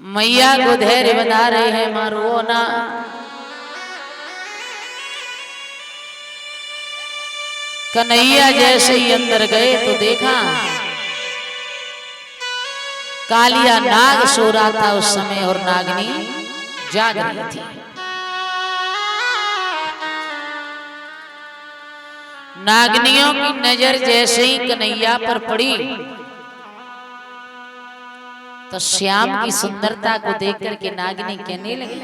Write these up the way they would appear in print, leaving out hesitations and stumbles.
मैया को धैर्य बना रहे हैं मारो ना। कन्हैया जैसे ही अंदर गए तो देखा कालिया नाग सो रहा था उस समय और नागनी जाग रही थी। नागनियों की नजर जैसे ही कन्हैया पर पड़ी तो श्याम की सुंदरता को देख करके नागनी कहने लगी,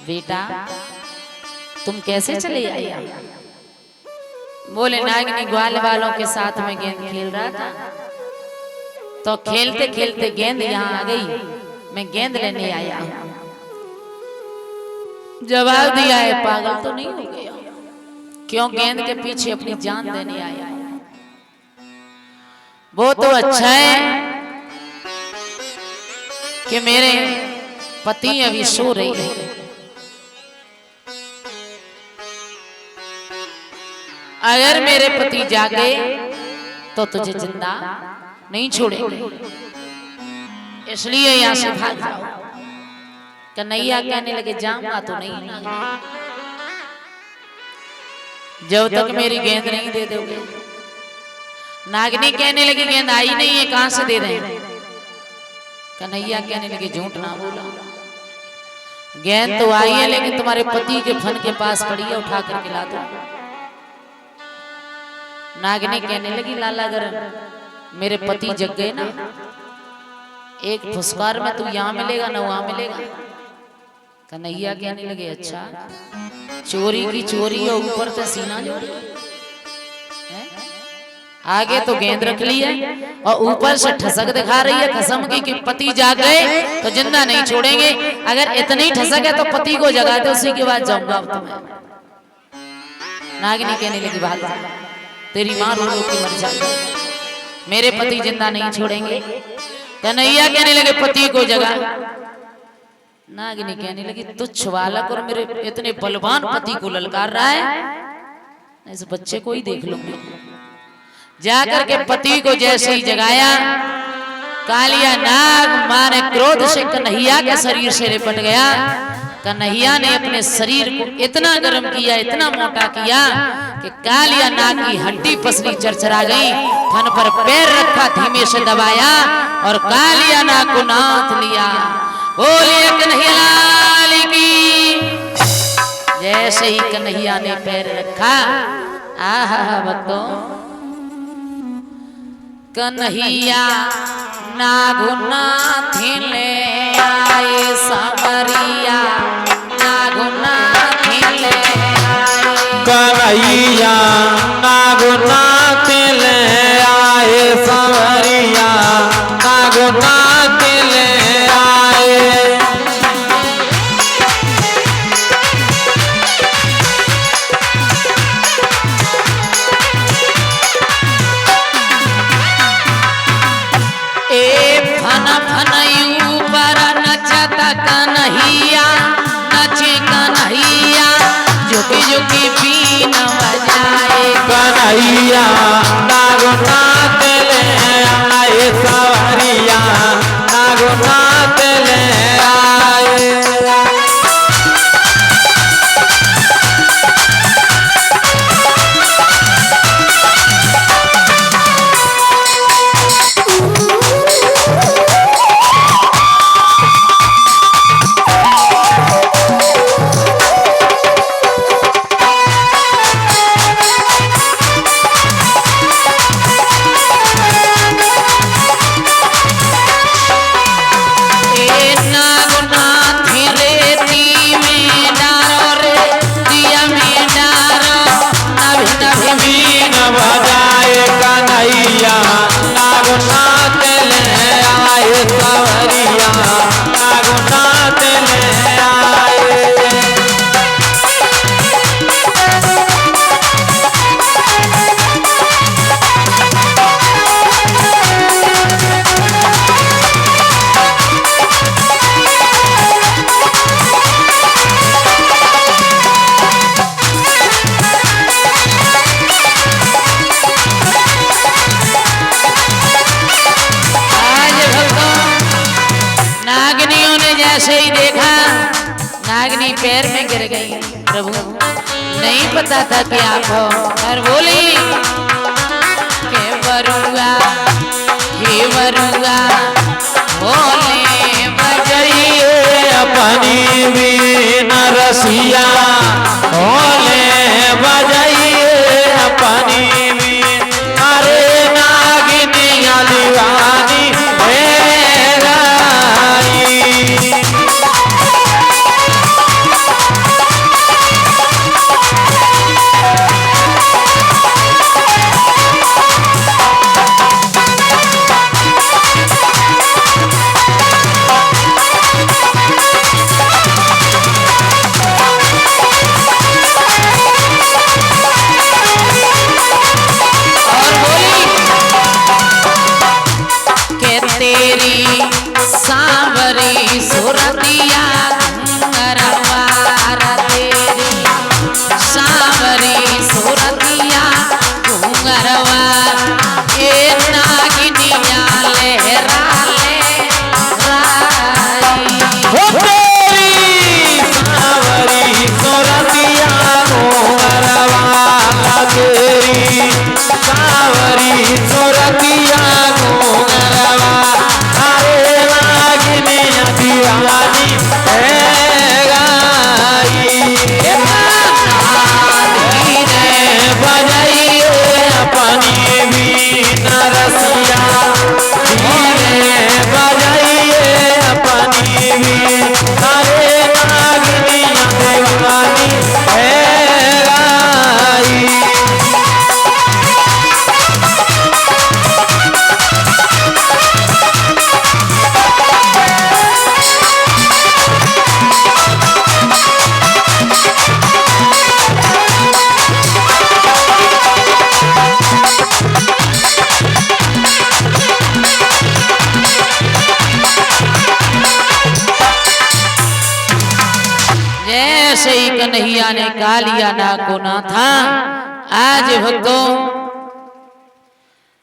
बेटा तुम कैसे चले आए? बोले नागनी ग्वाल वालों के साथ में गेंद खेल रहा था तो खेलते खेलते गेंद यहाँ आ गई, मैं गेंद लेने आया हूं। जवाब दिया है, पागल तो नहीं हो गया? क्यों गेंद के पीछे अपनी जान देने आया? वो तो अच्छा है कि मेरे पति अभी सो रही है, अगर मेरे पति जागे तो तुझे जिंदा नहीं छोड़ेंगे, इसलिए यहां से भाग जाओ। कन्हैया कहने लगे, जाऊंगा तो नहीं, जब तक मेरी गेंद नहीं दे दोगे। नागनी कहने लगी, गेंद आई नहीं है, कहां से दे दें? कन्हैया कहने लगे, झूठ ना बोला, गेंद तो आई है लेकिन तुम्हारे पति के फन के पास पड़ी है, उठा करके ला दो। नागनी कहने लगी, लाला अगर मेरे पति जग गए ना, एक फुसकार में तू यहाँ मिलेगा ना वहां मिलेगा। कन्हैया कहने लगे, अच्छा चोरी की चोरी है, ऊपर से सीना जोड़ी, आगे तो गेंद रख ली है और ऊपर से ठसक दिखा रही है कसम की कि पति जाग गए तो जिंदा नहीं छोड़ेंगे। अगर इतनी ठसक है तो पति को जगा दे, उसी के बाद जाऊंगा अब तुम्हें। नागिनी कहने लगी, भाग तेरी मां रो रो के मर जाएगी, मेरे पति जिंदा नहीं छोड़ेंगे। कन्हैया कहने लगे, पति को जगा। नागिनी कहने लगी, तुच्छ बालक और मेरे इतने बलवान पति को ललकार रहा है, इस बच्चे को ही देख लूंगी। जाकर के पति को जैसे ही जगाया, कालिया नाग माने क्रोध से कन्हैया के शरीर से लिपट गया। कन्हैया ने अपने शरीर को इतना गर्म किया, इतना मोटा किया कि कालिया नाग की हड्डी पसली चरचरा गई। फन पर पैर रखा, धीमे से दबाया और कालिया नाग को नाथ लिया। बोलिए कन्हैया लाल की। जैसे ही कन्हैया ने पैर रखा, आहा भक्तों, कन्हैया नागुनाथ ले आए सांवरिया, नागुनाथ ले आए। कन्हैया नागुनाथ ले आए सांवरिया, नागुनाथ ले आए। कन्हैया नचे कन्हैया, झुकी झुकी बीन बजाए। कन्हैया नागुनाथ ले आए सांवरिया, नागुनाथ ले आए। नागनियों ने जैसे ही देखा नागनी पैर में गिर गई। प्रभु नहीं पता था कि आप हो। और बोली के वरुआ हे वरुआ बोले बजाइए अपनी बीन रसिया बोले बजाइए अपनी बीन। अरे नागिनिया दीवानी है रानी। सांवरी सुरतिया घुंघरवार तेरी सांवरी सुरतिया घुंघरवार ये नागिनिया लहरा लहराई। हो तेरी सांवरी सुरतिया घुंघरवार तेरी सांवरी सुरतिया घुंघरवार। दीवानी है गाई। बजाइए अपनी बीन रसिया बजाइए अपनी बीन। अरे नागिनिया दीवानी है गाई। जैसे ही कन्हैया ने कालिया नाग को ना था आज भक्तों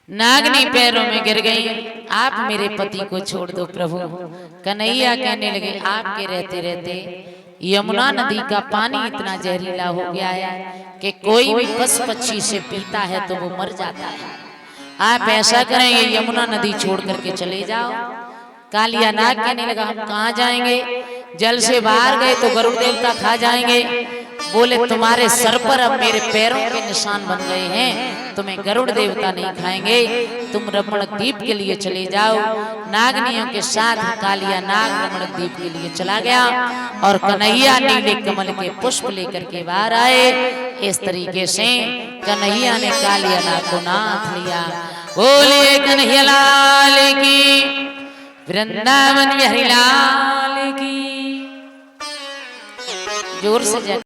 नागनी पैरों में गिर गई। आप मेरे पति को छोड़ दो प्रभु। कन्हैया कहने लगे आपके रहते रहते यमुना नदी का पानी इतना जहरीला हो गया है कि कोई भी पशु पक्षी से पीता है तो वो मर जाता है। आप ऐसा करें ये यमुना नदी छोड़ करके चले जाओ। कालिया नाग कहने लगा हम कहाँ जाएंगे? जल से बाहर गए तो गरुड़ देवता खा जाएंगे। बोले तुम्हारे सर पर अब मेरे पैरों के निशान बन गए हैं, तुम्हें गरुड़ देवता नहीं खाएंगे। तुम रमणद्वीप के लिए चले जाओ। नागनियों के साथ कालिया नाग रमणद्वीप के लिए चला गया और कन्हैया नीले कमल के पुष्प लेकर के बाहर आए। इस तरीके से कन्हैया ने कालिया नाग को नाथ लिया। बोलिए कन्हैया लाल की, वृंदावन बिहारी लाल की। जोर से